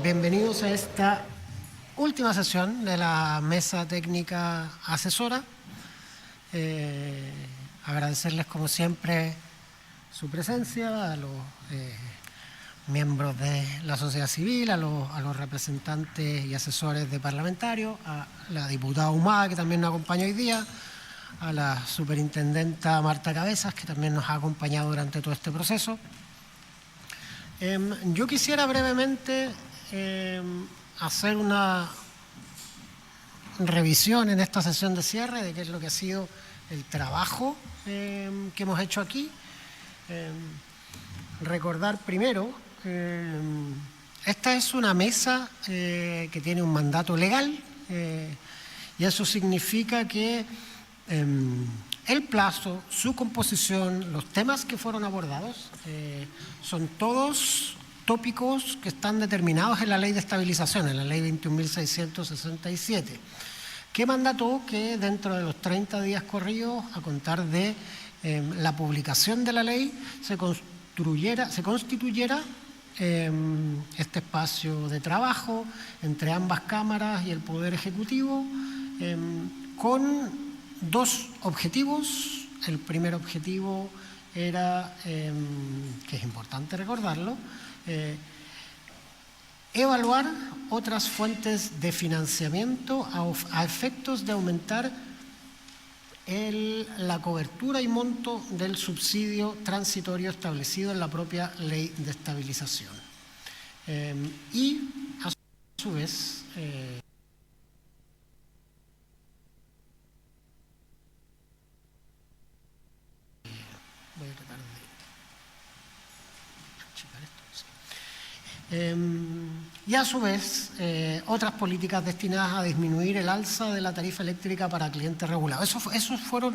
Bienvenidos a esta última sesión de la Mesa Técnica Asesora. Agradecerles, como siempre, su presencia, a los miembros de la sociedad civil, a los representantes y asesores de parlamentarios, a la diputada Humada, que también nos acompaña hoy día, a la superintendenta Marta Cabezas, que también nos ha acompañado durante todo este proceso. Yo quisiera brevemente hacer una revisión en esta sesión de cierre de qué es lo que ha sido el trabajo que hemos hecho aquí. Recordar primero, esta es una mesa que tiene un mandato legal y eso significa que el plazo, su composición, los temas que fueron abordados son todos tópicos que están determinados en la Ley de Estabilización, en la Ley 21.667, que mandató que dentro de los 30 días corridos, a contar de la publicación de la ley, se constituyera este espacio de trabajo entre ambas cámaras y el Poder Ejecutivo con dos objetivos. El primer objetivo era, que es importante recordarlo, evaluar otras fuentes de financiamiento a efectos de aumentar la cobertura y monto del subsidio transitorio establecido en la propia Ley de Estabilización. Y a su vez, voy a tratar de checar esto. Y a su vez, otras políticas destinadas a disminuir el alza de la tarifa eléctrica para clientes regulados. Esos fueron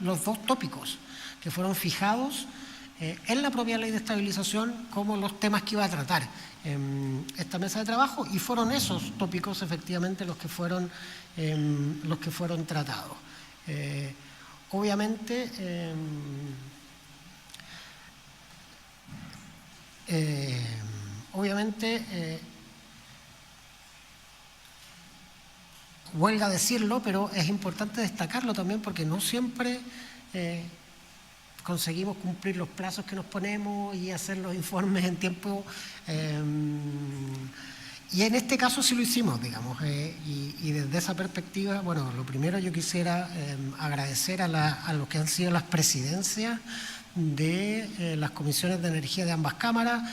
los dos tópicos que fueron fijados en la propia Ley de Estabilización como los temas que iba a tratar esta mesa de trabajo, y fueron esos tópicos efectivamente los que fueron tratados. Obviamente, huelga decirlo, pero es importante destacarlo también porque no siempre conseguimos cumplir los plazos que nos ponemos y hacer los informes en tiempo. Y en este caso sí lo hicimos, digamos. Y desde esa perspectiva, bueno, lo primero yo quisiera agradecer a los que han sido las presidencias de las comisiones de energía de ambas cámaras.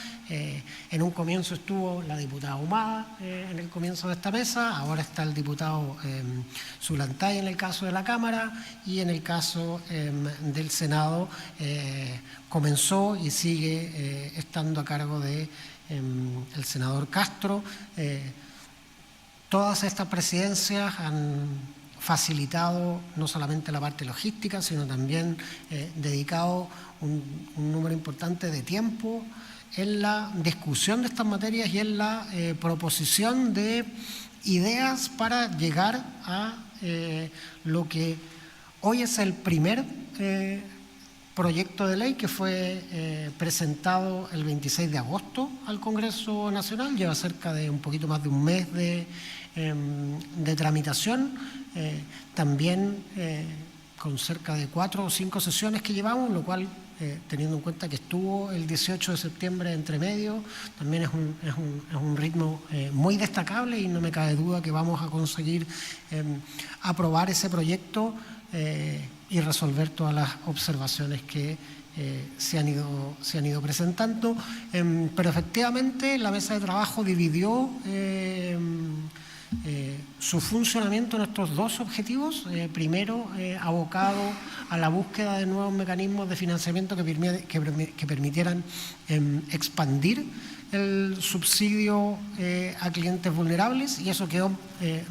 En un comienzo estuvo la diputada Humada en el comienzo de esta mesa, ahora está el diputado Zulantay en el caso de la Cámara, y en el caso del Senado comenzó y sigue estando a cargo de el senador Castro. Todas estas presidencias han facilitado no solamente la parte logística, sino también dedicado un número importante de tiempo en la discusión de estas materias y en la proposición de ideas para llegar a lo que hoy es el primer proyecto de ley que fue presentado el 26 de agosto al Congreso Nacional. Lleva cerca de un poquito más de un mes de tramitación, también con cerca de 4 o 5 sesiones que llevamos, lo cual, teniendo en cuenta que estuvo el 18 de septiembre entre medio, también es un ritmo muy destacable, y no me cabe duda que vamos a conseguir aprobar ese proyecto y resolver todas las observaciones que se han ido presentando. Pero efectivamente la mesa de trabajo dividió su funcionamiento en estos dos objetivos. Primero, abocado a la búsqueda de nuevos mecanismos de financiamiento que permitieran expandir el subsidio a clientes vulnerables, y eso quedó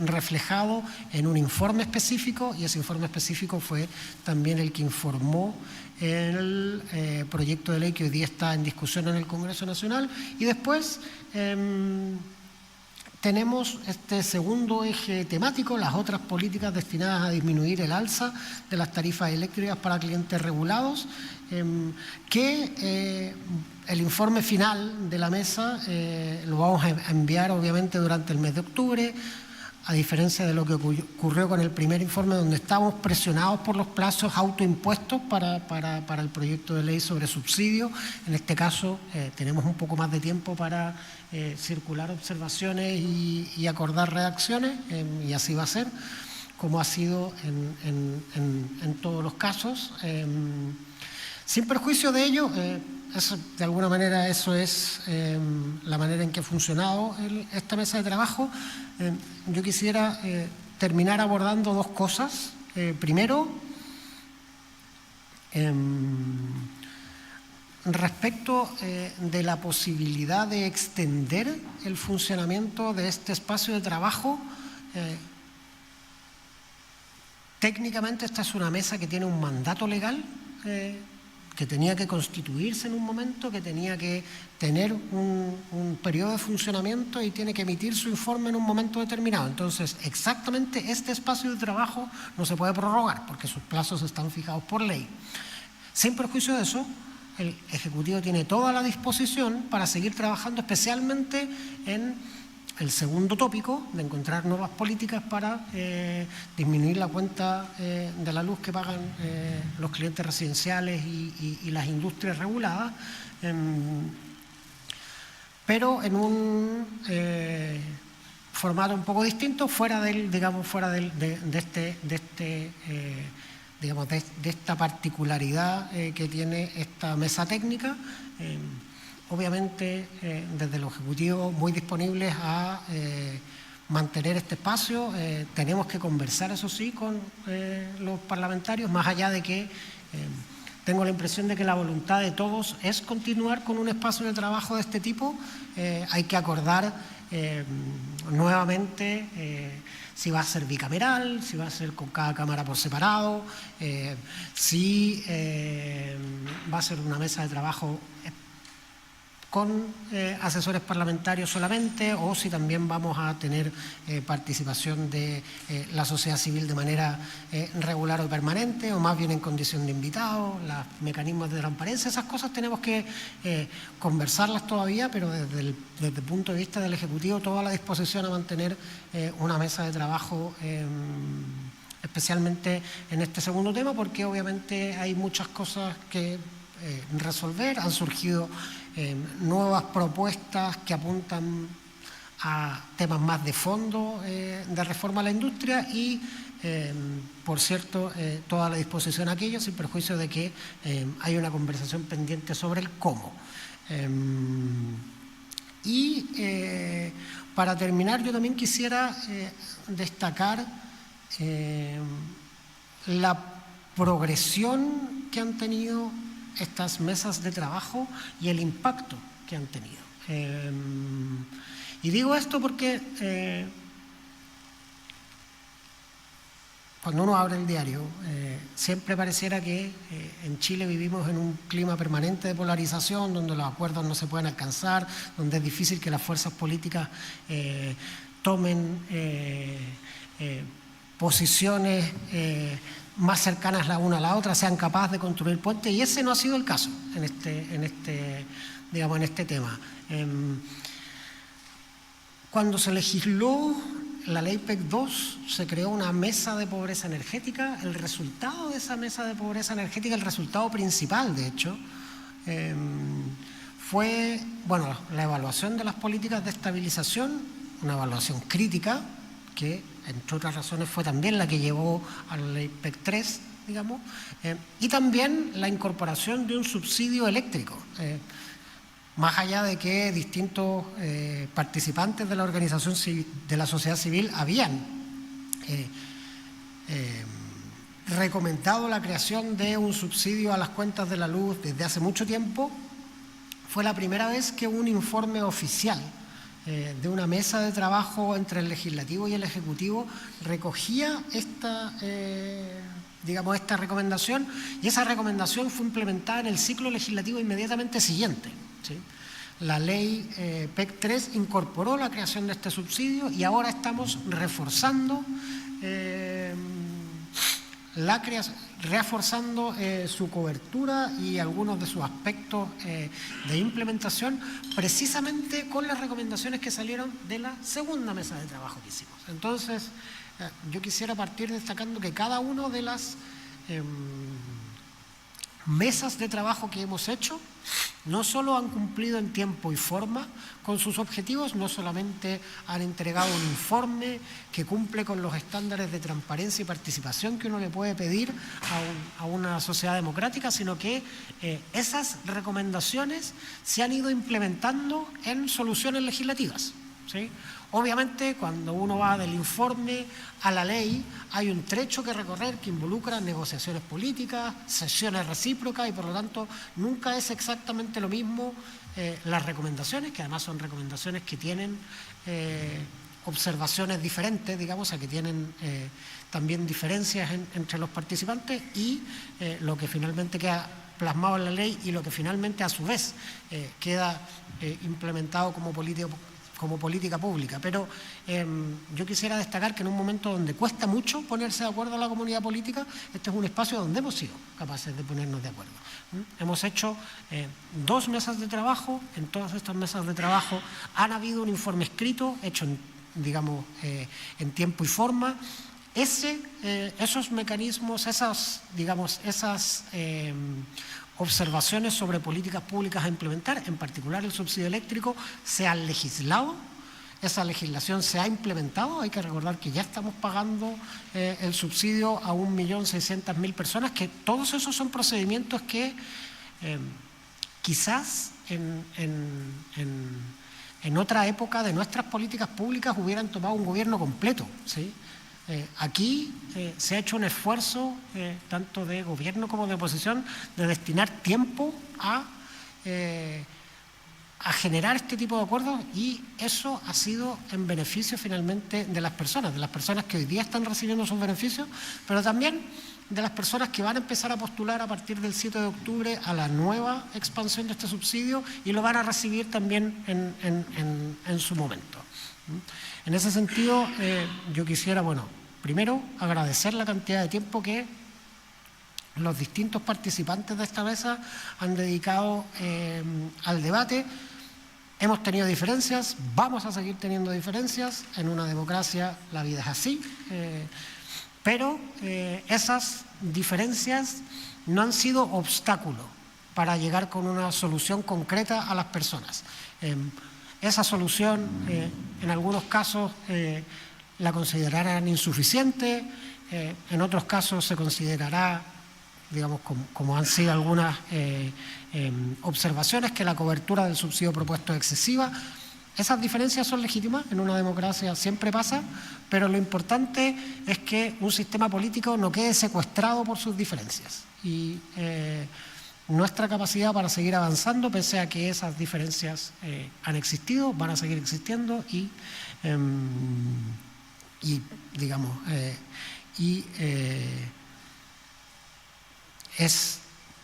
reflejado en un informe específico, y ese informe específico fue también el que informó el proyecto de ley que hoy día está en discusión en el Congreso Nacional. Y después tenemos este segundo eje temático, las otras políticas destinadas a disminuir el alza de las tarifas eléctricas para clientes regulados, que el informe final de la mesa lo vamos a enviar obviamente durante el mes de octubre, a diferencia de lo que ocurrió con el primer informe, donde estábamos presionados por los plazos autoimpuestos para el proyecto de ley sobre subsidios. En este caso tenemos un poco más de tiempo para circular observaciones y acordar redacciones, y así va a ser, como ha sido en todos los casos. Sin perjuicio de ello, de alguna manera eso es la manera en que ha funcionado esta mesa de trabajo. Yo quisiera terminar abordando dos cosas. Primero, respecto de la posibilidad de extender el funcionamiento de este espacio de trabajo. Técnicamente esta es una mesa que tiene un mandato legal, que tenía que constituirse en un momento, que tenía que tener un periodo de funcionamiento y tiene que emitir su informe en un momento determinado. Entonces, exactamente este espacio de trabajo no se puede prorrogar porque sus plazos están fijados por ley. Sin perjuicio de eso, el Ejecutivo tiene toda la disposición para seguir trabajando, especialmente en el segundo tópico, de encontrar nuevas políticas para disminuir la cuenta de la luz que pagan los clientes residenciales y las industrias reguladas, pero en un formato un poco distinto, fuera de esta particularidad que tiene esta mesa técnica. Obviamente, desde el Ejecutivo, muy disponibles a mantener este espacio. Tenemos que conversar, eso sí, con los parlamentarios, más allá de que tengo la impresión de que la voluntad de todos es continuar con un espacio de trabajo de este tipo. Hay que acordar nuevamente si va a ser bicameral, si va a ser con cada cámara por separado, si va a ser una mesa de trabajo con asesores parlamentarios solamente, o si también vamos a tener participación de la sociedad civil de manera regular o permanente, o más bien en condición de invitados, los mecanismos de transparencia. Esas cosas tenemos que conversarlas todavía, pero desde el punto de vista del Ejecutivo, toda la disposición a mantener una mesa de trabajo, especialmente en este segundo tema, porque obviamente hay muchas cosas que resolver. Han surgido nuevas propuestas que apuntan a temas más de fondo de reforma a la industria y, por cierto, toda la disposición a aquello, sin perjuicio de que hay una conversación pendiente sobre el cómo. Para terminar, yo también quisiera destacar la progresión que han tenido estas mesas de trabajo y el impacto que han tenido. Y digo esto porque cuando uno abre el diario, siempre pareciera que en Chile vivimos en un clima permanente de polarización, donde los acuerdos no se pueden alcanzar, donde es difícil que las fuerzas políticas tomen posiciones más cercanas la una a la otra, sean capaces de construir puentes, y ese no ha sido el caso en este tema. Cuando se legisló la ley PEC 2, se creó una mesa de pobreza energética. El resultado de esa mesa de pobreza energética, el resultado principal, de hecho, fue la evaluación de las políticas de estabilización, una evaluación crítica, que entre otras razones fue también la que llevó a la ley PEC 3, digamos, y también la incorporación de un subsidio eléctrico. Más allá de que distintos participantes de la organización de la sociedad civil habían recomendado la creación de un subsidio a las cuentas de la luz desde hace mucho tiempo, fue la primera vez que un informe oficial de una mesa de trabajo entre el Legislativo y el Ejecutivo recogía esta recomendación, y esa recomendación fue implementada en el ciclo legislativo inmediatamente siguiente, ¿sí? la ley PEC 3 incorporó la creación de este subsidio y ahora estamos reforzando su cobertura y algunos de sus aspectos de implementación, precisamente con las recomendaciones que salieron de la segunda mesa de trabajo que hicimos. Entonces, yo quisiera partir destacando que cada una de las mesas de trabajo que hemos hecho no solo han cumplido en tiempo y forma con sus objetivos, no solamente han entregado un informe que cumple con los estándares de transparencia y participación que uno le puede pedir a una sociedad democrática, sino que esas recomendaciones se han ido implementando en soluciones legislativas, ¿sí? Obviamente, cuando uno va del informe a la ley, hay un trecho que recorrer que involucra negociaciones políticas, sesiones recíprocas y, por lo tanto, nunca es exactamente lo mismo las recomendaciones, que además son recomendaciones que tienen observaciones diferentes, digamos, o sea, que tienen también diferencias entre los participantes y lo que finalmente queda plasmado en la ley y lo que finalmente, a su vez, queda implementado como política pública. Pero yo quisiera destacar que en un momento donde cuesta mucho ponerse de acuerdo a la comunidad política, este es un espacio donde hemos sido capaces de ponernos de acuerdo. Hemos hecho 2 mesas de trabajo. En todas estas mesas de trabajo han habido un informe escrito hecho en tiempo y forma. Esos mecanismos, esas observaciones sobre políticas públicas a implementar, en particular el subsidio eléctrico, se han legislado, esa legislación se ha implementado. Hay que recordar que ya estamos pagando el subsidio a 1.600.000 personas, que todos esos son procedimientos que quizás en otra época de nuestras políticas públicas hubieran tomado un gobierno completo, ¿sí? Aquí se ha hecho un esfuerzo, tanto de gobierno como de oposición, de destinar tiempo a generar este tipo de acuerdos, y eso ha sido en beneficio finalmente de las personas que hoy día están recibiendo sus beneficios, pero también de las personas que van a empezar a postular a partir del 7 de octubre a la nueva expansión de este subsidio y lo van a recibir también en su momento. En ese sentido, yo quisiera, primero agradecer la cantidad de tiempo que los distintos participantes de esta mesa han dedicado al debate. Hemos tenido diferencias, vamos a seguir teniendo diferencias. En una democracia la vida es así, pero esas diferencias no han sido obstáculo para llegar con una solución concreta a las personas. Esa solución, en algunos casos, la considerarán insuficiente, en otros casos se considerará, digamos, como han sido algunas observaciones, que la cobertura del subsidio propuesto es excesiva. Esas diferencias son legítimas, en una democracia siempre pasa, pero lo importante es que un sistema político no quede secuestrado por sus diferencias. Y nuestra capacidad para seguir avanzando, pese a que esas diferencias han existido, van a seguir existiendo es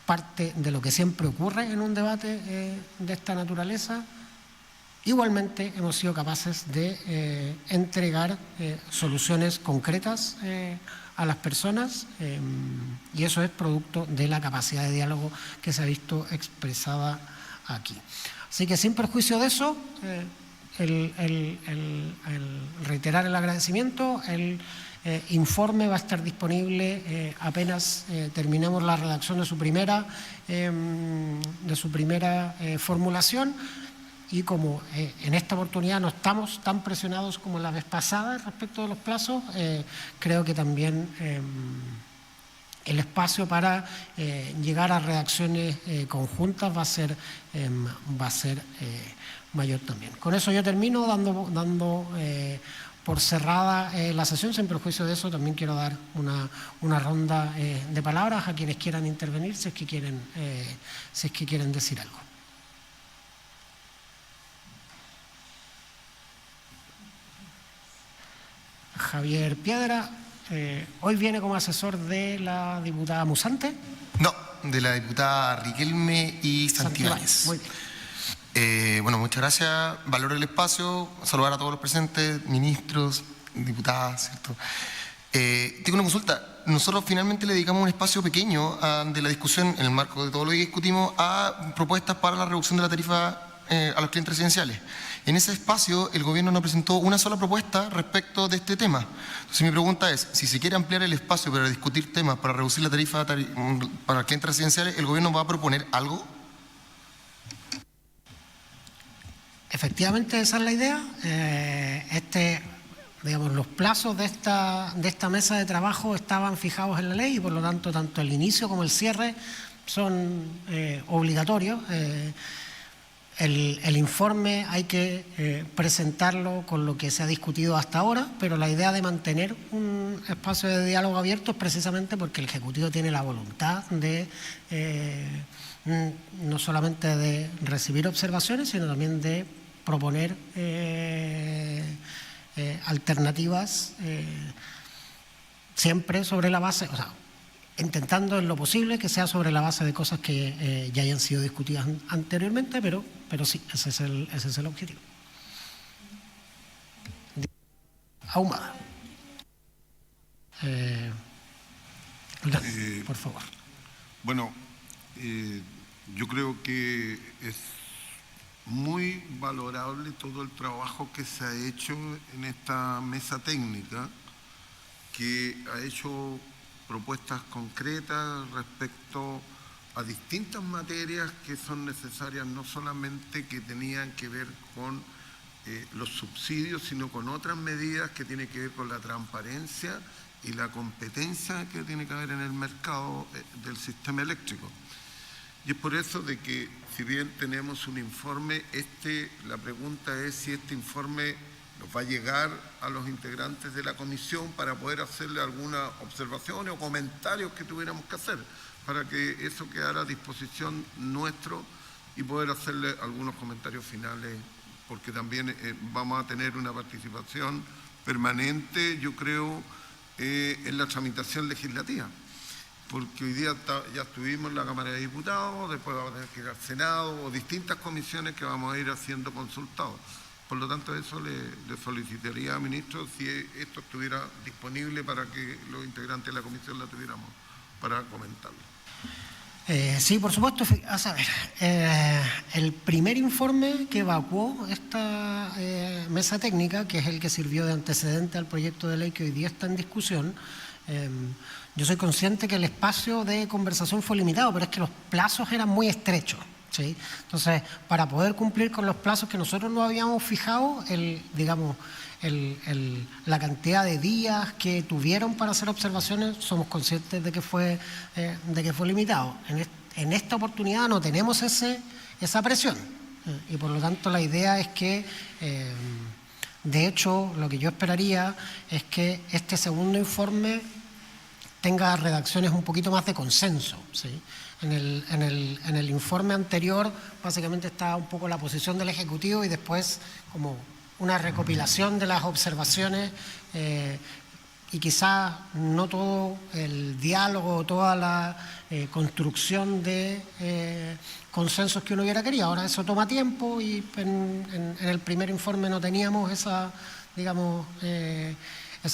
parte de lo que siempre ocurre en un debate de esta naturaleza. Igualmente hemos sido capaces de entregar soluciones concretas a las personas, y eso es producto de la capacidad de diálogo que se ha visto expresada aquí. Así que, sin perjuicio de eso, el reiterar el agradecimiento. El informe va a estar disponible apenas terminemos la redacción de su primera formulación. Y como en esta oportunidad no estamos tan presionados como la vez pasada respecto de los plazos, creo que también el espacio para llegar a redacciones conjuntas va a ser mayor también. Con eso yo termino dando por cerrada la sesión. Sin perjuicio de eso, también quiero dar una ronda de palabras a quienes quieran intervenir, si es que quieren decir algo. Javier Piedra, hoy viene como asesor de la diputada Musante. No, de la diputada Riquelme y Santibáñez. Muy bien. Bueno, muchas gracias. Valoro el espacio. Saludar a todos los presentes, ministros, diputadas, ¿cierto? Tengo una consulta. Nosotros finalmente le dedicamos un espacio pequeño de la discusión, en el marco de todo lo que discutimos, a propuestas para la reducción de la tarifa a los clientes residenciales. En ese espacio, el gobierno no presentó una sola propuesta respecto de este tema. Entonces, mi pregunta es, si se quiere ampliar el espacio para discutir temas para reducir la tarifa para clientes residenciales, ¿el gobierno va a proponer algo? Efectivamente, esa es la idea. Digamos, los plazos de esta mesa de trabajo estaban fijados en la ley y, por lo tanto el inicio como el cierre son obligatorios. El informe hay que presentarlo con lo que se ha discutido hasta ahora, pero la idea de mantener un espacio de diálogo abierto es precisamente porque el Ejecutivo tiene la voluntad de no solamente de recibir observaciones, sino también de proponer alternativas siempre sobre la base, o sea, intentando en lo posible que sea sobre la base de cosas que ya hayan sido discutidas anteriormente, pero sí, ese es el objetivo. Ahumada. Por favor. Bueno, yo creo que es muy valorable todo el trabajo que se ha hecho en esta mesa técnica, que ha hecho propuestas concretas respecto a distintas materias que son necesarias, no solamente que tenían que ver con los subsidios, sino con otras medidas que tienen que ver con la transparencia y la competencia que tiene que haber en el mercado del sistema eléctrico. Y es por eso de que, si bien tenemos un informe, la pregunta es si este informe nos va a llegar a los integrantes de la comisión para poder hacerle algunas observaciones o comentarios que tuviéramos que hacer, para que eso quedara a disposición nuestro y poder hacerle algunos comentarios finales, porque también vamos a tener una participación permanente, yo creo, en la tramitación legislativa. Porque hoy día ya estuvimos en la Cámara de Diputados, después vamos a tener que ir al Senado o distintas comisiones que vamos a ir haciendo consultados. Por lo tanto, eso le solicitaría al ministro si esto estuviera disponible para que los integrantes de la comisión la tuviéramos para comentarlo. Sí, por supuesto. A saber, el primer informe que evacuó esta mesa técnica, que es el que sirvió de antecedente al proyecto de ley que hoy día está en discusión, yo soy consciente que el espacio de conversación fue limitado, pero es que los plazos eran muy estrechos, ¿sí? Entonces, para poder cumplir con los plazos que nosotros nos habíamos fijado, la cantidad de días que tuvieron para hacer observaciones, somos conscientes de que fue limitado. En esta oportunidad no tenemos esa presión y por lo tanto la idea es que, de hecho, lo que yo esperaría es que este segundo informe tenga redacciones un poquito más de consenso, ¿sí? En el informe anterior básicamente está un poco la posición del Ejecutivo y después como una recopilación de las observaciones y quizás no todo el diálogo, toda la construcción de consensos que uno hubiera querido. Ahora eso toma tiempo y en el primer informe no teníamos esa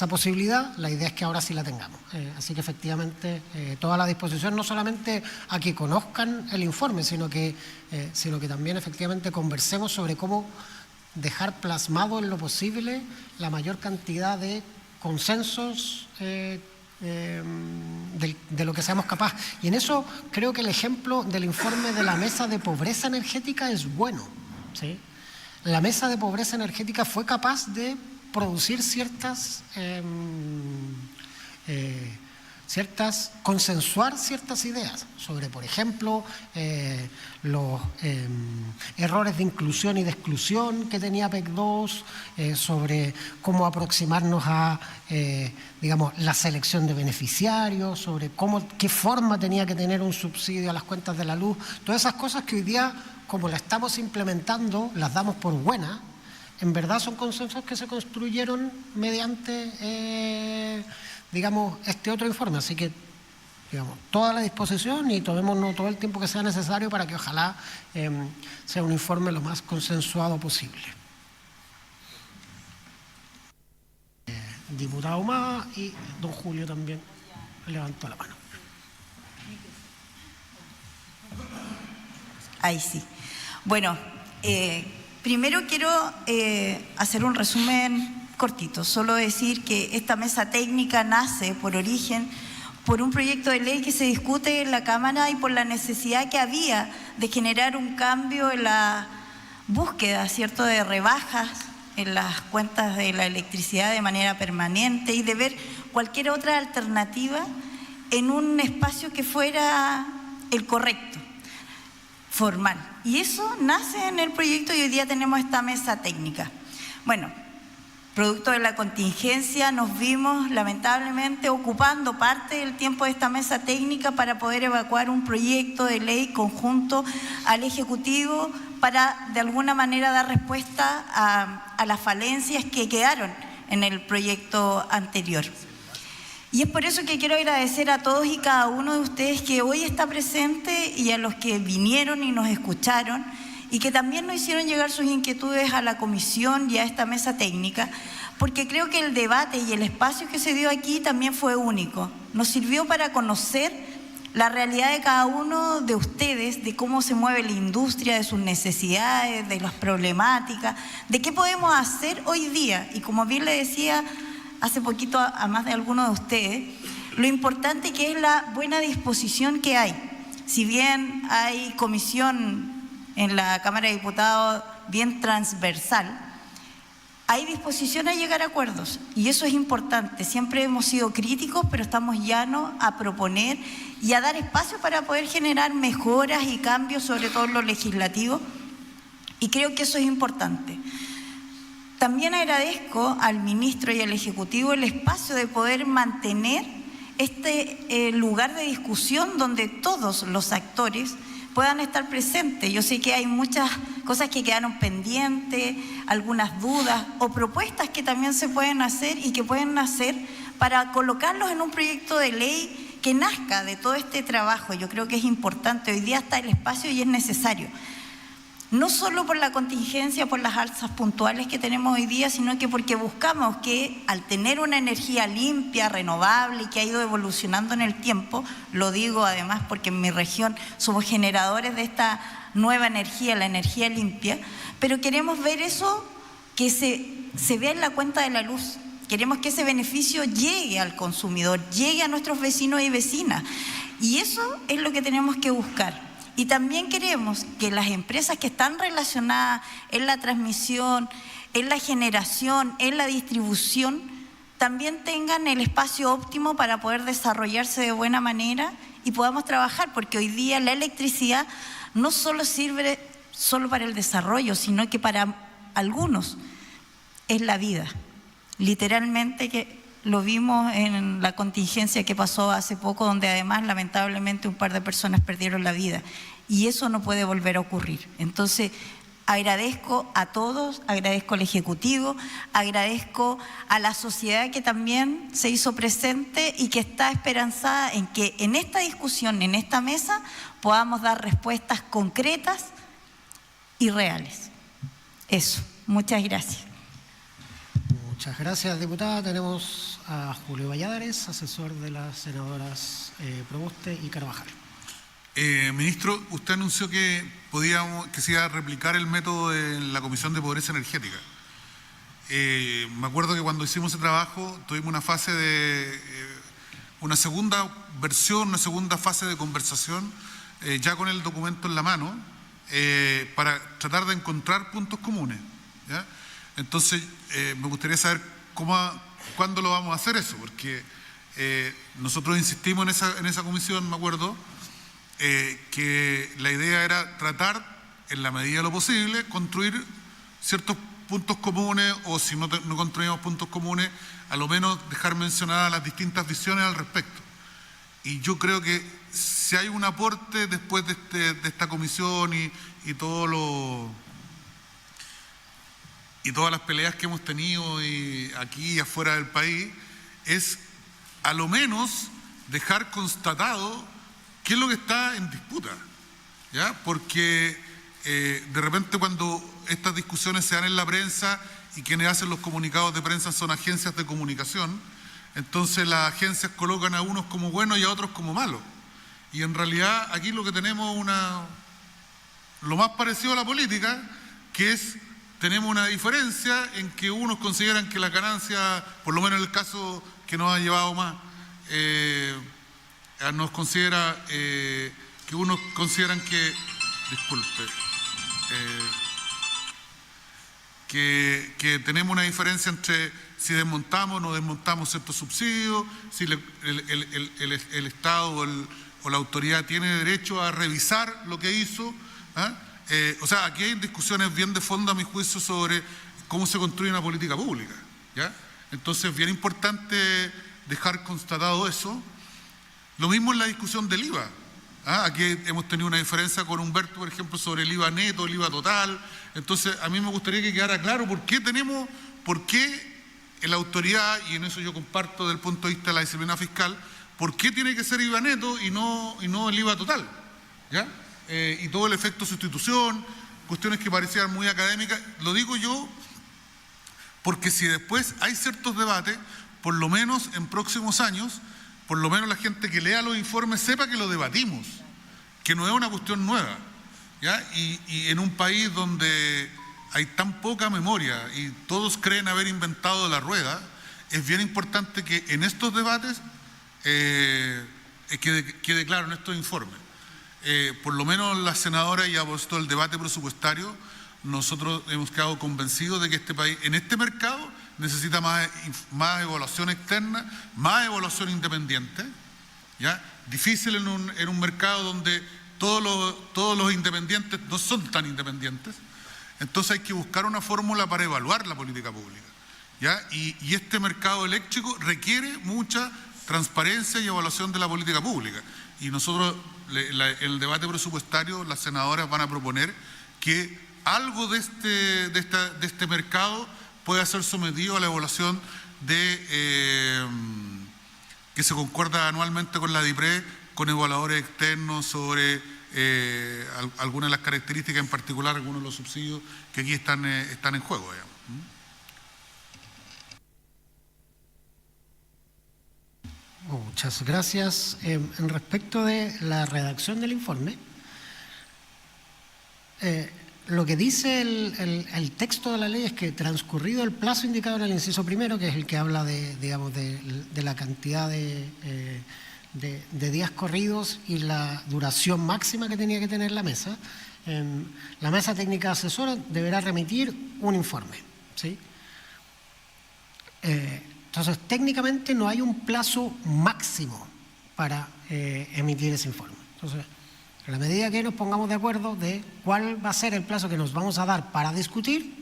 posibilidad. La idea es que ahora sí la tengamos. Así que efectivamente toda la disposición, no solamente a que conozcan el informe, sino que también efectivamente conversemos sobre cómo dejar plasmado en lo posible la mayor cantidad de consensos de lo que seamos capaces. Y en eso creo que el ejemplo del informe de la Mesa de Pobreza Energética es bueno, ¿sí? La Mesa de Pobreza Energética fue capaz de producir consensuar ciertas ideas sobre, por ejemplo, los errores de inclusión y de exclusión que tenía PEC 2, sobre cómo aproximarnos a, la selección de beneficiarios, sobre qué forma tenía que tener un subsidio a las cuentas de la luz. Todas esas cosas que hoy día, como la estamos implementando, las damos por buenas. En verdad son consensos que se construyeron mediante, este otro informe. Así que, digamos, toda la disposición y tomémonos todo el tiempo que sea necesario para que ojalá sea un informe lo más consensuado posible. Diputado Humada y don Julio también levantó la mano. Ahí sí. Bueno, primero quiero hacer un resumen cortito. Solo decir que esta mesa técnica nace por origen por un proyecto de ley que se discute en la Cámara y por la necesidad que había de generar un cambio en la búsqueda, ¿cierto?, de rebajas en las cuentas de la electricidad de manera permanente y de ver cualquier otra alternativa en un espacio que fuera el correcto, formal. Y eso nace en el proyecto y hoy día tenemos esta mesa técnica. Bueno, producto de la contingencia nos vimos lamentablemente ocupando parte del tiempo de esta mesa técnica para poder evacuar un proyecto de ley conjunto al Ejecutivo para de alguna manera dar respuesta a las falencias que quedaron en el proyecto anterior. Y es por eso que quiero agradecer a todos y cada uno de ustedes que hoy está presente y a los que vinieron y nos escucharon y que también nos hicieron llegar sus inquietudes a la comisión y a esta mesa técnica, porque creo que el debate y el espacio que se dio aquí también fue único. Nos sirvió para conocer la realidad de cada uno de ustedes, de cómo se mueve la industria, de sus necesidades, de las problemáticas, de qué podemos hacer hoy día. Y como bien le decía hace poquito a más de algunos de ustedes, lo importante que es la buena disposición que hay. Si bien hay comisión en la Cámara de Diputados bien transversal, hay disposición a llegar a acuerdos y eso es importante. Siempre hemos sido críticos, pero estamos llanos a proponer y a dar espacio para poder generar mejoras y cambios, sobre todo en lo legislativo, y creo que eso es importante. También agradezco al ministro y al Ejecutivo el espacio de poder mantener este lugar de discusión donde todos los actores puedan estar presentes. Yo sé que hay muchas cosas que quedaron pendientes, algunas dudas o propuestas que también se pueden hacer y que pueden nacer para colocarlos en un proyecto de ley que nazca de todo este trabajo. Yo creo que es importante. Hoy día está el espacio y es necesario. No solo por la contingencia, por las alzas puntuales que tenemos hoy día, sino que porque buscamos que al tener una energía limpia, renovable y que ha ido evolucionando en el tiempo, lo digo además porque en mi región somos generadores de esta nueva energía, la energía limpia, pero queremos ver eso que se vea en la cuenta de la luz. Queremos que ese beneficio llegue al consumidor, llegue a nuestros vecinos y vecinas. Y eso es lo que tenemos que buscar. Y también queremos que las empresas que están relacionadas en la transmisión, en la generación, en la distribución, también tengan el espacio óptimo para poder desarrollarse de buena manera y podamos trabajar, porque hoy día la electricidad no solo sirve solo para el desarrollo, sino que para algunos es la vida. Literalmente que lo vimos en la contingencia que pasó hace poco, donde además lamentablemente un par de personas perdieron la vida y eso no puede volver a ocurrir. Entonces agradezco a todos, agradezco al Ejecutivo, agradezco a la sociedad que también se hizo presente y que está esperanzada en que en esta discusión, en esta mesa, podamos dar respuestas concretas y reales. Eso, muchas gracias. Muchas gracias, diputada. Tenemos a Julio Valladares, asesor de las senadoras Proboste y Carvajal. Ministro, usted anunció que se iba a replicar el método en la Comisión de Pobreza Energética. Me acuerdo que cuando hicimos ese trabajo tuvimos una fase de una segunda versión, una segunda fase de conversación, ya con el documento en la mano, para tratar de encontrar puntos comunes, ¿ya? Entonces, me gustaría saber cuándo lo vamos a hacer eso, porque nosotros insistimos en esa comisión, me acuerdo, que la idea era tratar, en la medida de lo posible, construir ciertos puntos comunes, o si no construimos puntos comunes, a lo menos dejar mencionadas las distintas visiones al respecto. Y yo creo que si hay un aporte después de esta comisión y todas las peleas que hemos tenido aquí y afuera del país, es a lo menos dejar constatado qué es lo que está en disputa, ¿ya? Porque de repente cuando estas discusiones se dan en la prensa y quienes hacen los comunicados de prensa son agencias de comunicación, entonces las agencias colocan a unos como buenos y a otros como malos. Y en realidad aquí lo que tenemos lo más parecido a la política, que es, tenemos una diferencia en que unos consideran que las ganancias, por lo menos en el caso que nos ha llevado más, nos considera que unos consideran que, disculpe, que tenemos una diferencia entre si desmontamos o no desmontamos ciertos subsidios, si el Estado o la autoridad tiene derecho a revisar lo que hizo. O sea, aquí hay discusiones bien de fondo, a mi juicio, sobre cómo se construye una política pública, ¿ya? Entonces es bien importante dejar constatado eso. Lo mismo en la discusión del IVA. Aquí hemos tenido una diferencia con Humberto, por ejemplo, sobre el IVA neto, el IVA total. Entonces, a mí me gustaría que quedara claro por qué la autoridad, y en eso yo comparto desde el punto de vista de la disciplina fiscal, por qué tiene que ser IVA neto y no el IVA total, ¿ya? Y todo el efecto sustitución, cuestiones que parecían muy académicas. Lo digo yo porque si después hay ciertos debates, por lo menos en próximos años, por lo menos la gente que lea los informes sepa que lo debatimos, que no es una cuestión nueva, ¿ya? Y en un país donde hay tan poca memoria y todos creen haber inventado la rueda, es bien importante que en estos debates quede claro en estos informes. Por lo menos la senadora y a propósito del debate presupuestario, nosotros hemos quedado convencidos de que este país, en este mercado, necesita más evaluación externa, más evaluación independiente, ¿ya? Difícil en un mercado donde todos los independientes no son tan independientes. Entonces hay que buscar una fórmula para evaluar la política pública, ¿ya? Y este mercado eléctrico requiere mucha transparencia y evaluación de la política pública. Y nosotros, en el debate presupuestario, las senadoras van a proponer que algo de este mercado pueda ser sometido a la evaluación que se concuerda anualmente con la DIPRE, con evaluadores externos sobre algunas de las características, en particular algunos de los subsidios que aquí están en juego, digamos. Muchas gracias. En respecto de la redacción del informe, lo que dice el texto de la ley es que transcurrido el plazo indicado en el inciso primero, que es el que habla de la cantidad de días corridos y la duración máxima que tenía que tener la mesa técnica asesora deberá remitir un informe, ¿sí? Entonces, técnicamente no hay un plazo máximo para emitir ese informe. Entonces, en la medida que nos pongamos de acuerdo de cuál va a ser el plazo que nos vamos a dar para discutir,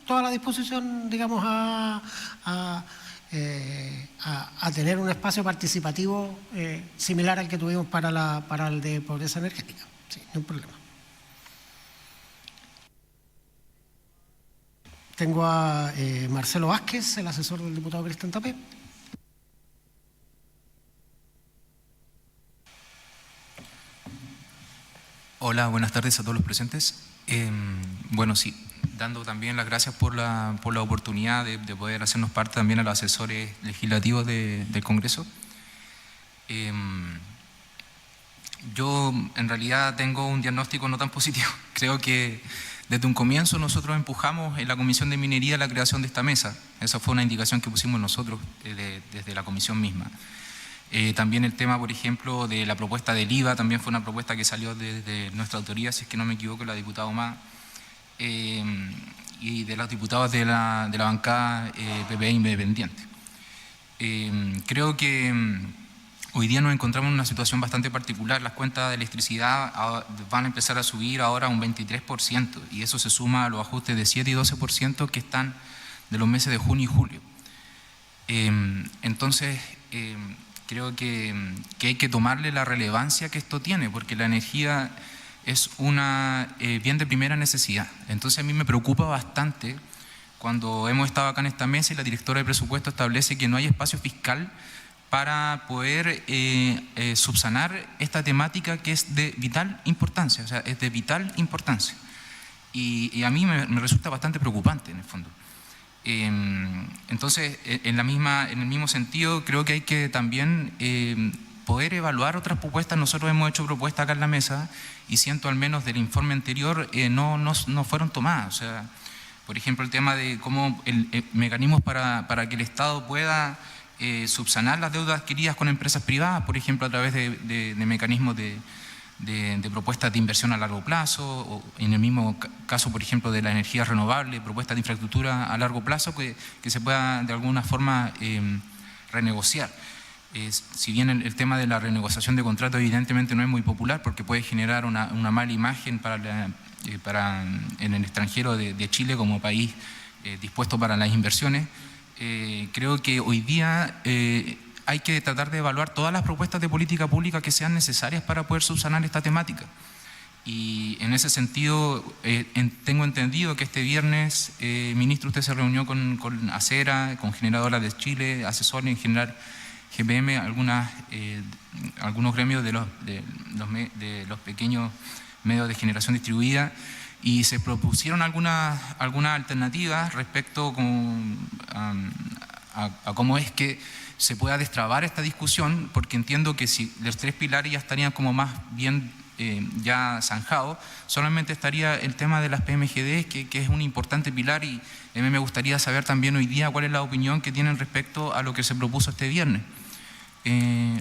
toda la disposición, digamos, a tener un espacio participativo similar al que tuvimos para el de pobreza energética. Sí, no hay un problema. Tengo a Marcelo Vázquez, el asesor del diputado Cristian Tapé. Hola, buenas tardes a todos los presentes. Bueno, sí, dando también las gracias por la oportunidad de poder hacernos parte también a los asesores legislativos del Congreso. Yo en realidad tengo un diagnóstico no tan positivo. Creo que desde un comienzo nosotros empujamos en la Comisión de Minería la creación de esta mesa. Esa fue una indicación que pusimos nosotros desde la comisión misma. También el tema, por ejemplo, de la propuesta del IVA, también fue una propuesta que salió desde nuestra autoría, si es que no me equivoco, la diputada Omar, y de los diputados de la bancada PPE Independiente. Creo que hoy día nos encontramos en una situación bastante particular. Las cuentas de electricidad van a empezar a subir ahora un 23%, y eso se suma a los ajustes de 7 y 12% que están de los meses de junio y julio. Entonces, creo que hay que tomarle la relevancia que esto tiene, porque la energía es una bien de primera necesidad. Entonces a mí me preocupa bastante cuando hemos estado acá en esta mesa y la directora de presupuesto establece que no hay espacio fiscal para poder subsanar esta temática que es de vital importancia, o sea, es de vital importancia. Y a mí me resulta bastante preocupante en el fondo. Entonces, en el mismo sentido, creo que hay que también poder evaluar otras propuestas. Nosotros hemos hecho propuestas acá en la mesa y siento al menos del informe anterior no fueron tomadas. O sea, por ejemplo, el tema de cómo mecanismos para que el Estado pueda subsanar las deudas adquiridas con empresas privadas, por ejemplo, a través de mecanismos de propuestas de inversión a largo plazo, o en el mismo caso, por ejemplo, de la energía renovable, propuestas de infraestructura a largo plazo que se pueda de alguna forma renegociar. Si bien el tema de la renegociación de contratos evidentemente no es muy popular porque puede generar una mala imagen en el extranjero de Chile como país dispuesto para las inversiones, creo que hoy día hay que tratar de evaluar todas las propuestas de política pública que sean necesarias para poder subsanar esta temática. Y en ese sentido, tengo entendido que este viernes, ministro, usted se reunió con Acera, con Generadoras de Chile, Asesor en general, GPM, algunos gremios de los pequeños medios de generación distribuida, y se propusieron algunas alternativas respecto a cómo es que se pueda destrabar esta discusión, porque entiendo que si los tres pilares ya estarían como más bien ya zanjados, solamente estaría el tema de las PMGD, que es un importante pilar, y a mí me gustaría saber también hoy día cuál es la opinión que tienen respecto a lo que se propuso este viernes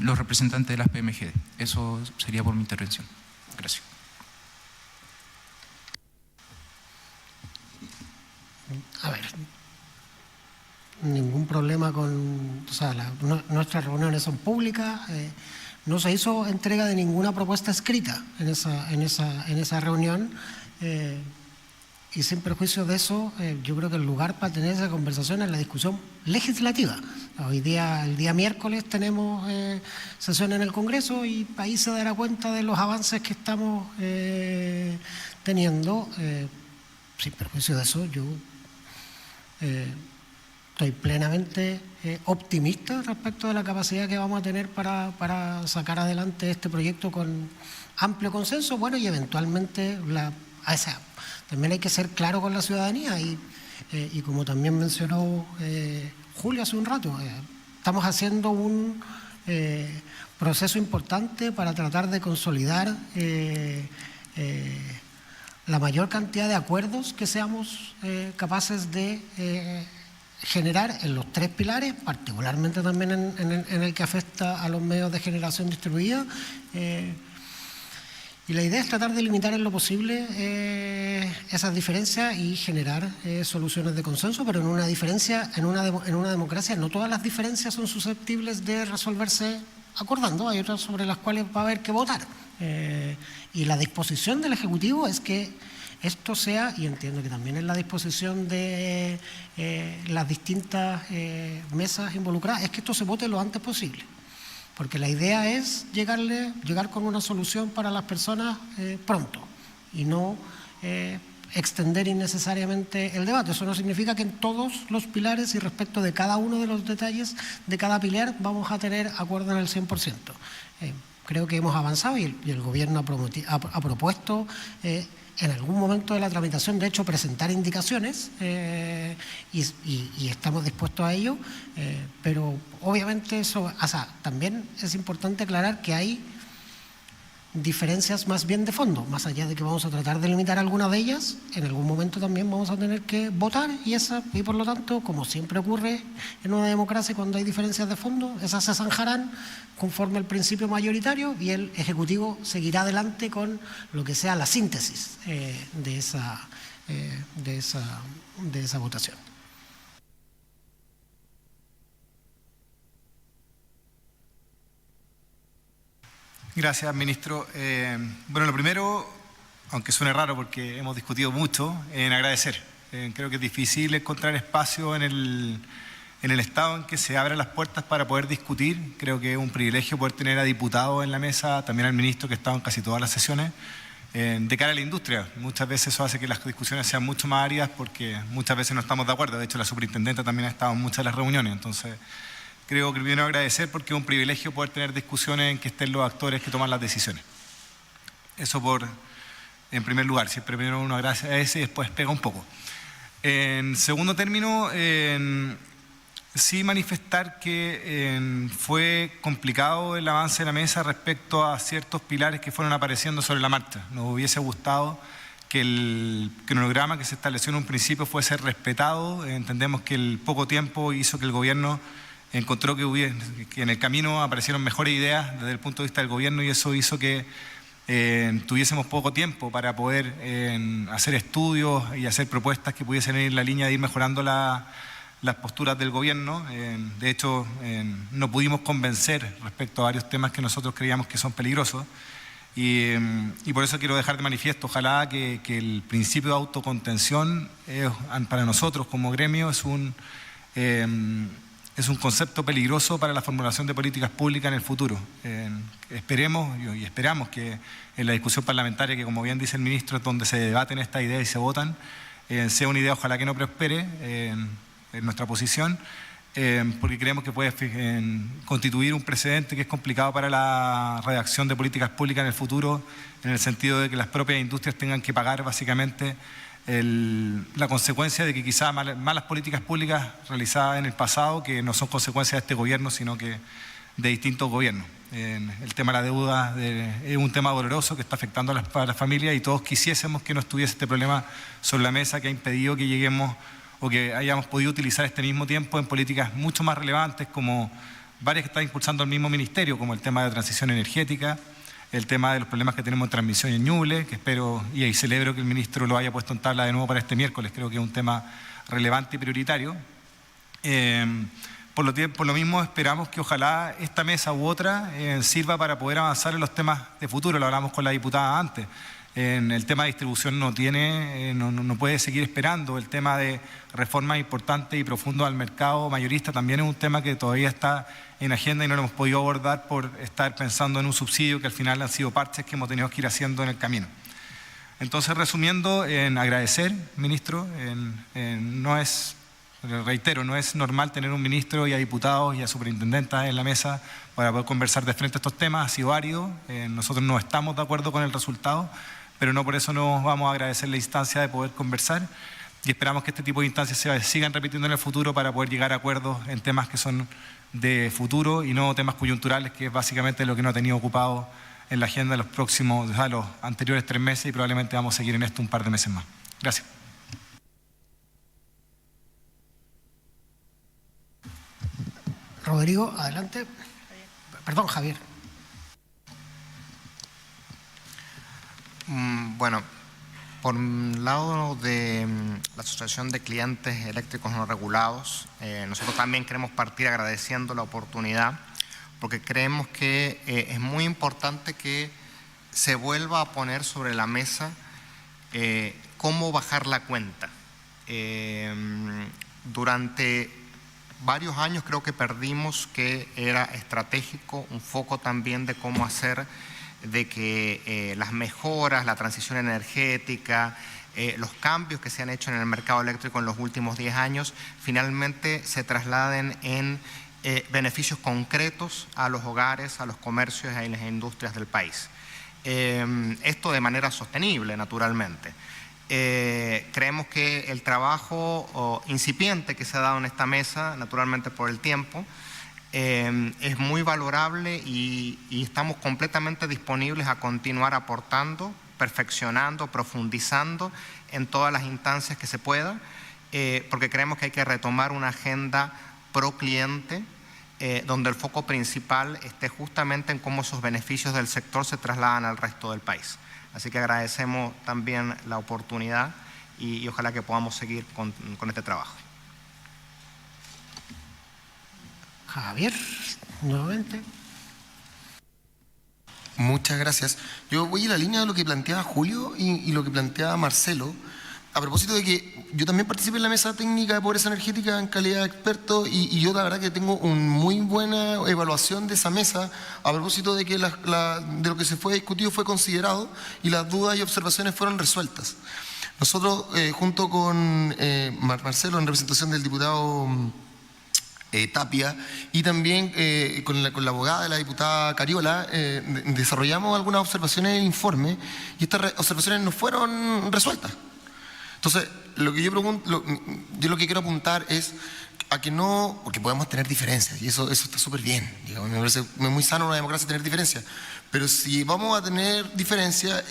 los representantes de las PMGD. Eso sería por mi intervención. Gracias. A ver, ningún problema con... O sea, nuestras reuniones son públicas, no se hizo entrega de ninguna propuesta escrita en esa reunión, y sin perjuicio de eso, yo creo que el lugar para tener esa conversación es la discusión legislativa. Hoy día, el día miércoles, tenemos sesión en el Congreso y ahí se dará cuenta de los avances que estamos teniendo. Sin perjuicio de eso, yo estoy plenamente optimista respecto de la capacidad que vamos a tener para sacar adelante este proyecto con amplio consenso. Bueno, y eventualmente también hay que ser claro con la ciudadanía y como también mencionó Julio hace un rato, estamos haciendo un proceso importante para tratar de consolidar la mayor cantidad de acuerdos que seamos capaces de generar en los tres pilares, particularmente también en el que afecta a los medios de generación distribuida. Y la idea es tratar de limitar en lo posible esas diferencias y generar soluciones de consenso, pero en una democracia no todas las diferencias son susceptibles de resolverse acordando, hay otras sobre las cuales va a haber que votar. Y la disposición del Ejecutivo es que esto sea, y entiendo que también es la disposición de las distintas mesas involucradas, es que esto se vote lo antes posible. Porque la idea es llegar con una solución para las personas pronto y no extender innecesariamente el debate. Eso no significa que en todos los pilares y respecto de cada uno de los detalles de cada pilar vamos a tener acuerdo en el 100%. Creo que hemos avanzado y el Gobierno ha propuesto en algún momento de la tramitación, de hecho, presentar indicaciones y estamos dispuestos a ello, pero obviamente eso, también es importante aclarar que hay diferencias más bien de fondo, más allá de que vamos a tratar de limitar algunas de ellas, en algún momento también vamos a tener que votar y por lo tanto, como siempre ocurre en una democracia cuando hay diferencias de fondo, esas se zanjarán conforme al principio mayoritario y el Ejecutivo seguirá adelante con lo que sea la síntesis de esa votación. Gracias, ministro. Bueno, lo primero, aunque suene raro porque hemos discutido mucho, en agradecer. Creo que es difícil encontrar espacio en el Estado en que se abran las puertas para poder discutir. Creo que es un privilegio poder tener a diputados en la mesa, también al ministro que ha estado en casi todas las sesiones, de cara a la industria. Muchas veces eso hace que las discusiones sean mucho más áridas porque muchas veces no estamos de acuerdo. De hecho, la superintendenta también ha estado en muchas de las reuniones. Entonces, creo que primero agradecer porque es un privilegio poder tener discusiones en que estén los actores que toman las decisiones. Eso en primer lugar, siempre primero uno agradece y después pega un poco. En segundo término, sí manifestar que fue complicado el avance de la mesa respecto a ciertos pilares que fueron apareciendo sobre la marcha. Nos hubiese gustado que el cronograma que se estableció en un principio fuese respetado. Entendemos que el poco tiempo hizo que el gobierno encontró que en el camino aparecieron mejores ideas desde el punto de vista del gobierno y eso hizo que tuviésemos poco tiempo para poder hacer estudios y hacer propuestas que pudiesen ir en la línea de ir mejorando las posturas del gobierno. De hecho, no pudimos convencer respecto a varios temas que nosotros creíamos que son peligrosos. Y por eso quiero dejar de manifiesto, ojalá que el principio de autocontención para nosotros como gremio es un concepto peligroso para la formulación de políticas públicas en el futuro. Esperemos y esperamos que en la discusión parlamentaria, que como bien dice el ministro, es donde se debaten estas ideas y se votan, sea una idea ojalá que no prospere en nuestra posición, porque creemos que puede constituir un precedente que es complicado para la redacción de políticas públicas en el futuro, en el sentido de que las propias industrias tengan que pagar básicamente la consecuencia de que quizás malas políticas públicas realizadas en el pasado, que no son consecuencia de este gobierno, sino que de distintos gobiernos. El tema de la deuda es un tema doloroso que está afectando a las familias y todos quisiésemos que no estuviese este problema sobre la mesa que ha impedido que lleguemos o que hayamos podido utilizar este mismo tiempo en políticas mucho más relevantes, como varias que está impulsando el mismo ministerio, como el tema de transición energética, el tema de los problemas que tenemos en transmisión en Ñuble, que espero y celebro que el ministro lo haya puesto en tabla de nuevo para este miércoles, creo que es un tema relevante y prioritario. Por lo mismo esperamos que ojalá esta mesa u otra sirva para poder avanzar en los temas de futuro, lo hablamos con la diputada antes. El tema de distribución no puede seguir esperando. El tema de reformas importantes y profundas al mercado mayorista también es un tema que todavía está en agenda y no lo hemos podido abordar por estar pensando en un subsidio que al final han sido parches que hemos tenido que ir haciendo en el camino. Entonces, resumiendo, en agradecer, ministro, reitero, no es normal tener un ministro y a diputados y a superintendentas en la mesa para poder conversar de frente a estos temas, ha sido árido, nosotros no estamos de acuerdo con el resultado, pero no por eso nos vamos a agradecer la instancia de poder conversar y esperamos que este tipo de instancias se sigan repitiendo en el futuro para poder llegar a acuerdos en temas que son de futuro y no temas coyunturales, que es básicamente lo que nos ha tenido ocupado en la agenda de los anteriores 3 meses y probablemente vamos a seguir en esto un par de meses más. Gracias. Rodrigo, adelante. Perdón, Javier. Bueno, por un lado de la Asociación de Clientes Eléctricos No Regulados, nosotros también queremos partir agradeciendo la oportunidad, porque creemos que es muy importante que se vuelva a poner sobre la mesa cómo bajar la cuenta. Durante varios años creo que perdimos que era estratégico un foco también de cómo hacer de que las mejoras, la transición energética, los cambios que se han hecho en el mercado eléctrico en los últimos 10 años finalmente se trasladen en beneficios concretos a los hogares, a los comercios y a las industrias del país. Esto de manera sostenible, naturalmente. Creemos que el trabajo incipiente que se ha dado en esta mesa, naturalmente por el tiempo, es muy valorable y estamos completamente disponibles a continuar aportando, perfeccionando, profundizando en todas las instancias que se pueda, porque creemos que hay que retomar una agenda pro cliente, donde el foco principal esté justamente en cómo esos beneficios del sector se trasladan al resto del país. Así que agradecemos también la oportunidad y ojalá que podamos seguir con este trabajo. Javier, nuevamente. Muchas gracias. Yo voy en la línea de lo que planteaba Julio y lo que planteaba Marcelo, a propósito de que yo también participé en la mesa técnica de pobreza energética en calidad de experto y yo la verdad que tengo una muy buena evaluación de esa mesa a propósito de que de lo que se fue discutido fue considerado y las dudas y observaciones fueron resueltas. Nosotros, junto con Marcelo, en representación del diputado Tapia, y también con la abogada de la diputada Cariola, desarrollamos algunas observaciones en el informe y estas observaciones no fueron resueltas. Entonces, lo que yo lo que quiero apuntar es a que no, porque podemos tener diferencias, y eso está súper bien, digamos, me parece muy sano en una democracia tener diferencias, pero si vamos a tener diferencias,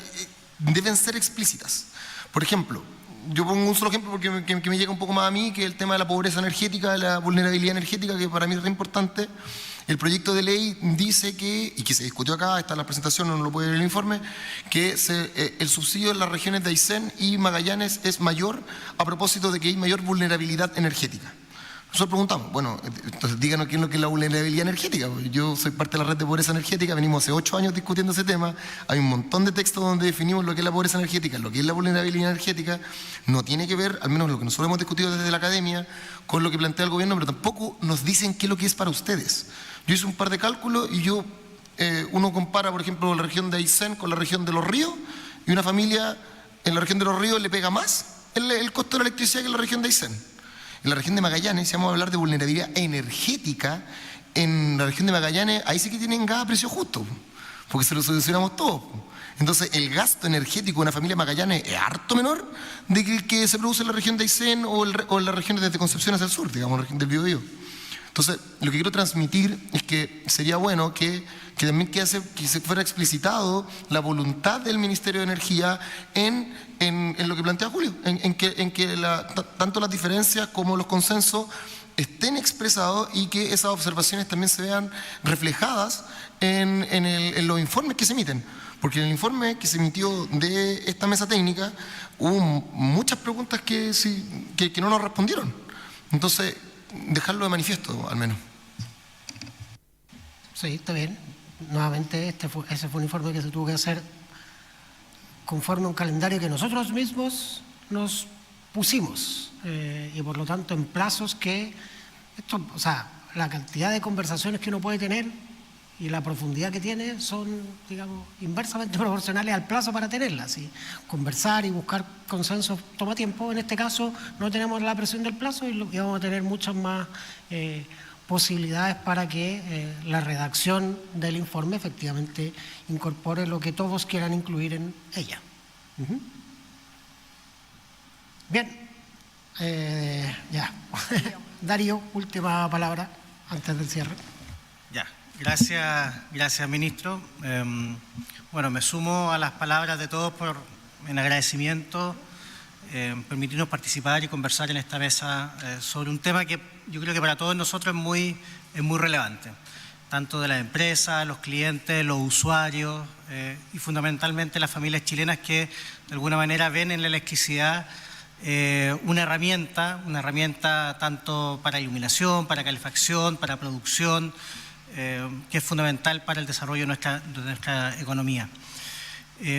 deben ser explícitas. Por ejemplo, yo pongo un solo ejemplo porque me llega un poco más a mí, que el tema de la pobreza energética, de la vulnerabilidad energética, que para mí es re importante. El proyecto de ley dice que, y que se discutió acá, está en la presentación, no lo puede ver en el informe, que el subsidio en las regiones de Aysén y Magallanes es mayor a propósito de que hay mayor vulnerabilidad energética. Nosotros preguntamos, bueno, entonces díganos qué es lo que es la vulnerabilidad energética. Yo soy parte de la red de pobreza energética, venimos hace 8 años discutiendo ese tema, hay un montón de textos donde definimos lo que es la pobreza energética, lo que es la vulnerabilidad energética, no tiene que ver, al menos lo que nosotros hemos discutido desde la academia, con lo que plantea el gobierno, pero tampoco nos dicen qué es lo que es para ustedes. Yo hice un par de cálculos y uno compara, por ejemplo, la región de Aysén con la región de Los Ríos, y una familia en la región de Los Ríos le pega más el costo de la electricidad que en la región de Aysén. En la región de Magallanes, si vamos a hablar de vulnerabilidad energética, en la región de Magallanes, ahí sí que tienen gas a precio justo, porque se lo subvencionamos todo. Entonces, el gasto energético de una familia de Magallanes es harto menor de que el que se produce en la región de Aysén o en las regiones desde Concepción hacia el sur, digamos, la región del Biobío. Entonces, lo que quiero transmitir es que sería bueno que también que se fuera explicitado la voluntad del Ministerio de Energía en lo que plantea Julio, en que tanto las diferencias como los consensos estén expresados y que esas observaciones también se vean reflejadas en los informes que se emiten. Porque en el informe que se emitió de esta mesa técnica hubo muchas preguntas que no nos respondieron. Entonces, dejarlo de manifiesto, al menos. Sí, está bien. Nuevamente, ese fue un informe que se tuvo que hacer conforme a un calendario que nosotros mismos nos pusimos y por lo tanto en plazos que la cantidad de conversaciones que uno puede tener y la profundidad que tiene son, digamos, inversamente proporcionales al plazo para tenerlas. Y conversar y buscar consensos toma tiempo. En este caso no tenemos la presión del plazo y vamos a tener muchas más posibilidades para que la redacción del informe efectivamente incorpore lo que todos quieran incluir en ella. Bien, ya. Darío, última palabra antes del cierre. Ya, gracias ministro. Bueno, me sumo a las palabras de todos en agradecimiento, permitirnos participar y conversar en esta mesa sobre un tema que yo creo que para todos nosotros es muy relevante, tanto de las empresas, los clientes, los usuarios y fundamentalmente las familias chilenas que de alguna manera ven en la electricidad una herramienta tanto para iluminación, para calefacción, para producción, que es fundamental para el desarrollo de nuestra economía.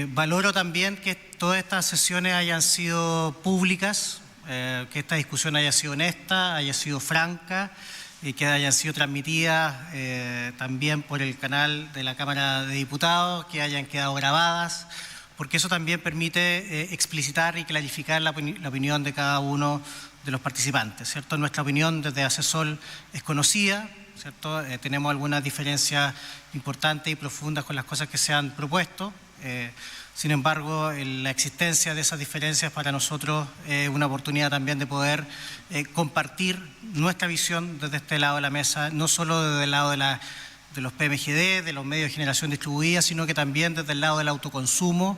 Valoro también que todas estas sesiones hayan sido públicas, que esta discusión haya sido honesta, haya sido franca y que hayan sido transmitidas también por el canal de la Cámara de Diputados, que hayan quedado grabadas, porque eso también permite explicitar y clarificar la opinión de cada uno de los participantes, ¿cierto? Nuestra opinión desde ACESOL es conocida, ¿cierto? Tenemos algunas diferencias importantes y profundas con las cosas que se han propuesto. Sin embargo, la existencia de esas diferencias para nosotros es una oportunidad también de poder compartir nuestra visión desde este lado de la mesa, no solo desde el lado de los PMGD, de los medios de generación distribuida, sino que también desde el lado del autoconsumo,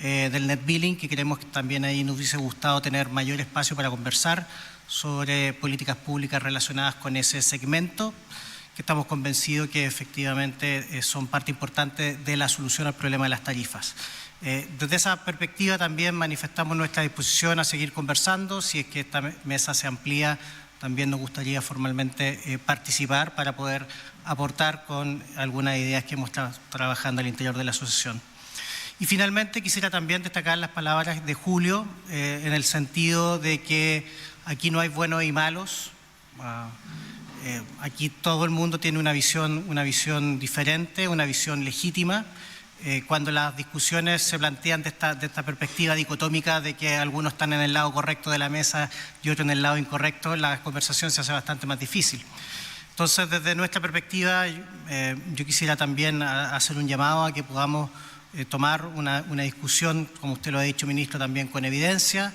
del net billing, que creemos que también ahí nos hubiese gustado tener mayor espacio para conversar sobre políticas públicas relacionadas con ese segmento, que estamos convencidos que efectivamente son parte importante de la solución al problema de las tarifas. Desde esa perspectiva también manifestamos nuestra disposición a seguir conversando. Si es que esta mesa se amplía, también nos gustaría formalmente participar para poder aportar con algunas ideas que hemos estado trabajando al interior de la asociación. Y finalmente quisiera también destacar las palabras de Julio en el sentido de que aquí no hay buenos y malos. Aquí todo el mundo tiene una visión diferente, una visión legítima. cuando las discusiones se plantean de esta perspectiva dicotómica de que algunos están en el lado correcto de la mesa y otros en el lado incorrecto, la conversación se hace bastante más difícil. Entonces, desde nuestra perspectiva, yo quisiera también hacer un llamado a que podamos tomar una discusión, como usted lo ha dicho, ministro, también con evidencia,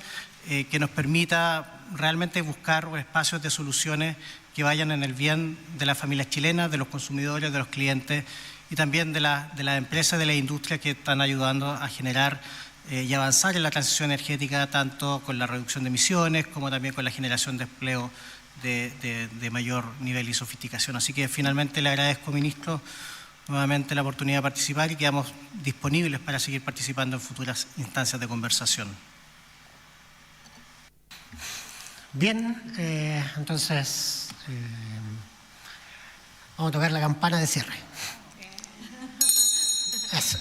que nos permita realmente buscar espacios de soluciones que vayan en el bien de las familias chilenas, de los consumidores, de los clientes y también de las empresas, de la industria que están ayudando a generar y avanzar en la transición energética, tanto con la reducción de emisiones como también con la generación de empleo de mayor nivel y sofisticación. Así que finalmente le agradezco, ministro, nuevamente la oportunidad de participar y quedamos disponibles para seguir participando en futuras instancias de conversación. Bien, entonces vamos a tocar la campana de cierre. Eso.